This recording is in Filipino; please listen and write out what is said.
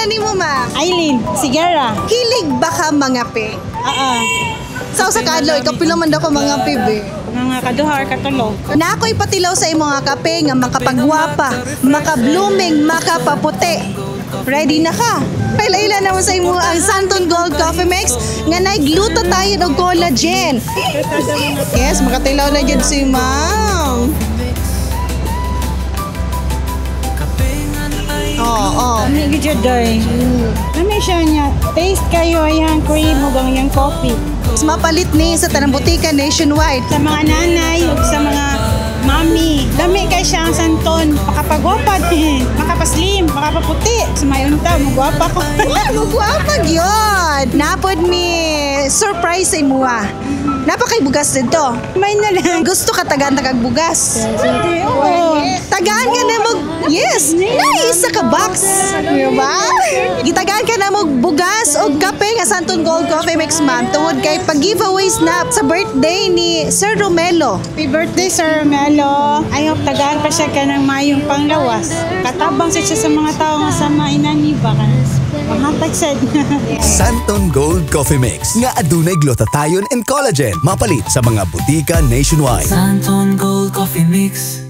pangalan ni mo, ma? Aileen, Sigara. Kilig ba ka mga pe? Sa usa ka adlaw, ikaw pila man daw ko mga pe, be? Mga kaduha or katulog. Na ako'y patilaw sa imong mga kape nga makapagwapa, maka-blooming, makapaputi. Ready na ka? Paila-ila naman sa imo ang Santon Gold Coffee Mix nga naigluto tayo ng collagen. Yes, makatilaw na dyan si ma'am. Oo. Hindi ko day. Ano siya niya? Taste kayo yung cream o yung coffee. Mas mapalit ni sa tanang butika nationwide. Sa mga nanay o sa mga mami, dami kay siya ang santon. Makapagwapad, makapaslim, makapaputi. Sa mayunta, magwapa ko. Magwapag yun. Napod mi surprise sa imuha. Napakay bugas dito. May na lang. Gusto ka tagaan-tagang bugas. Oo. Tagaan ka na mo. Yes, naisa ka box. Diba? Gitagaan ka na mo bugas o kape nga Santon Gold Coffee Mix, ma'am. Tungod kay pag-giveaways na sa birthday ni Sir Romelo. Happy birthday, Sir Melo. I hope tagaan pa siya ka ng mayong panglawas. Katabang siya sa mga tao nga sa mainaniba ka. Panghatag sad. Santon Gold Coffee Mix nga adunay glutathione and collagen mapalit sa mga butika nationwide. Santon Gold Coffee Mix.